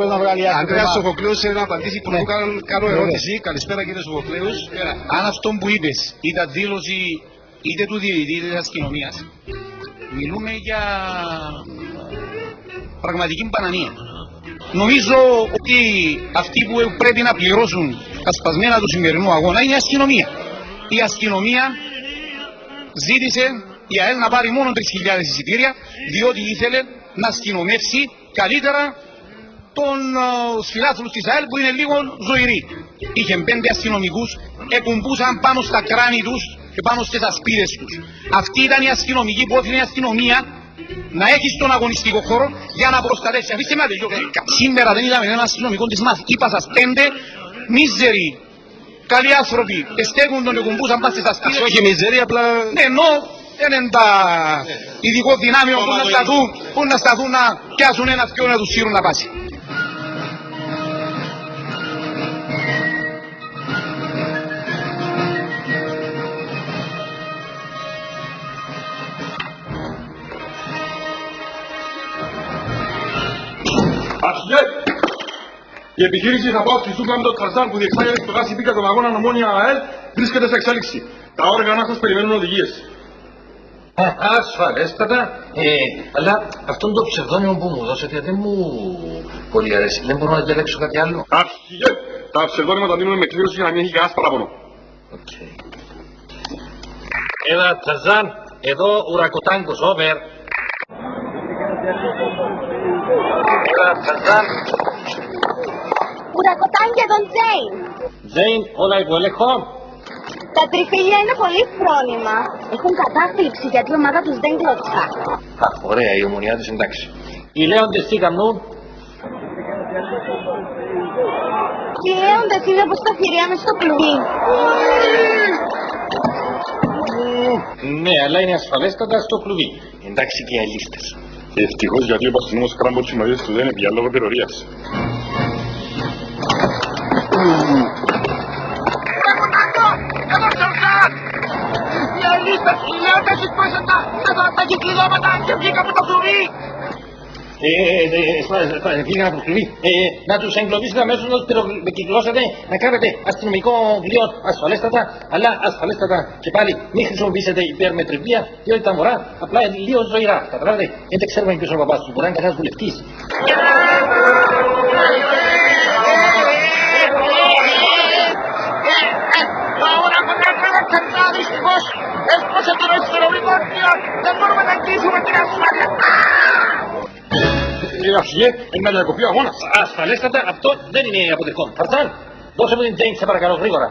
Ανδρέας Σοφοκλέους θέλει να απαντήσει που κάνω ερώτηση. Καλησπέρα κύριε Σοφοκλέους. Αν αυτό που είπες ήταν δήλωση είτε του διαιτητή είτε της αστυνομίας, μιλούμε για πραγματική μπανανία. Νομίζω ότι αυτοί που πρέπει να πληρώσουν τα σπασμένα του σημερινού αγώνα είναι η αστυνομία. Η αστυνομία ζήτησε η ΑΕΛ να πάρει μόνο 3.000 εισιτήρια, διότι ήθελε να αστυνομεύσει καλύτερα των φιλάθλους της ΑΕΛ που είναι λίγο ζωηροί. Είχε 5 αστυνομικούς, επουμπούσαν πάνω στα κράνη τους και πάνω στις ασπίδες τους. Αυτή ήταν η αστυνομική που όφιλε η αστυνομία να έχει στον αγωνιστικό χώρο για να προστατεύσει. Αφήστε με αδελφό, σήμερα δεν είδαμε έναν αστυνομικό της ΜΑΘ. Είπα σας 5 μίζεροι, καλοί άνθρωποι, εστέκουν τον εκουμπούσαν πάνω στις ασπίδες. Όχι μιζέρια, απλά... Ναι, ενώ δεν είναι τα ειδικό δυνάμειο που να σταθούν να πιάσουν ένα αυτιό να τους σύρουν να πάσει. Αρχιέ! Η επιχείρηση θα πάω στη Σούγκλα με τον Τραζάν που διεξάγεται στο γάσι πίκα των αγώνα Ομόνια ΑΕΛ βρίσκεται σε εξέλιξη. Τα όργανα σας περιμένουν οδηγίες. Ασφαλέστατα, αλλά αυτόν το ψευδόνυμο που μου δώσετε δεν μου πολύ αρέσει. Δεν μπορώ να διαλέξω κάτι άλλο. Αρχιέ! Τα ψευδόνυμα τα δίνουμε με κλήρωση για να μην έχει κανένας παράπονο. Έλα, Τραζάν, εδώ ουρακοτάγκος, over. Έλα, Τραζάν. Ουρακοτάγκη τον Τζέιν. Τζέιν, όλα υποελεγχό. Τα τριφύλια είναι πολύ φρόνημα. Έχουν κατάθλιψη γιατί η ομάδα τους δεν κλωτσά. Α, ωραία, η ομονιά της εντάξει. Οι λέοντες τι καμνούν. Οι λέοντες είναι όπως τα θηρία μες στο κλουβί. Ναι, αλλά είναι ασφαλέστατα στο κλουβί. Εντάξει και οι αλίστες. Ευτυχώς γιατί ο παστινόμος Κράμπο της συμμαχίας του δεν είναι πια λόγω περιορίας. Οι αλίστες, οι λέοντες εισπρέσαν τα κυκλώματα και βγήκα από το κλουβί. Πήγαν από το κλουβί. Να τους εγκλωβίσετε αμέσως να τους πυροκυκλώσετε, να κάνετε αστυνομικό βιβλίο ασφαλέστατα, αλλά ασφαλέστατα και πάλι μην χρησιμοποιήσετε υπέρμετρη βία, διότι τα μωρά απλά είναι λίγο ζωηρά. Καταλάβετε, δεν ξέρουμε ποιος είναι ο παπάς του, μπορεί να είναι κανένας βουλευτής. Ahora con la cara cantada, distros, έσπασε το εσωτερικό δεν μπορούμε να εγγύσουμε την ασφάλεια. Αρχιέ, να διακοπεί ο αγώνας. Ασφαλέστατα αυτό δεν είναι αποδεκτό. Ταρζάν, δώσε μου την Τζέιν, σε παρακαλώ, γρήγορα.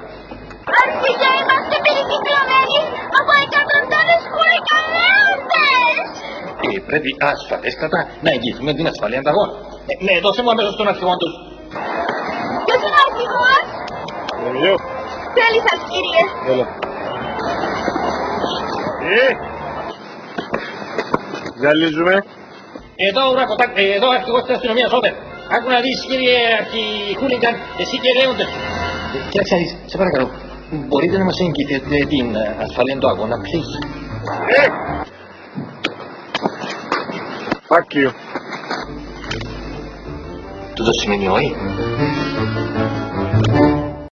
Αρχικά είμαστε περικυκλωμένοι από εκατοντάδες χωρικανέοντες. Πρέπει ασφαλέστατα να εγγυηθούμε την ασφαλεία ανταγών. Ναι, δώσε μου αμέσως τον αρχηγό τους. Ποιος είναι ο αρχηγός? Εγώ. Θέλει σας κύριε. Έλα. Ζαλίζουμε. Εδώ αρχηγός της αστυνομίας, όπερ. Άκου να δεις κύριε αρχιχούλιγκαν, εσύ και λέοντες. Κοίταξε να δεις, σε παρακαλώ. Μπορείτε να μας εγγυηθείτε την ασφαλεία του αγώνα, please. Fuck you. Τούτο σημαίνει όχι.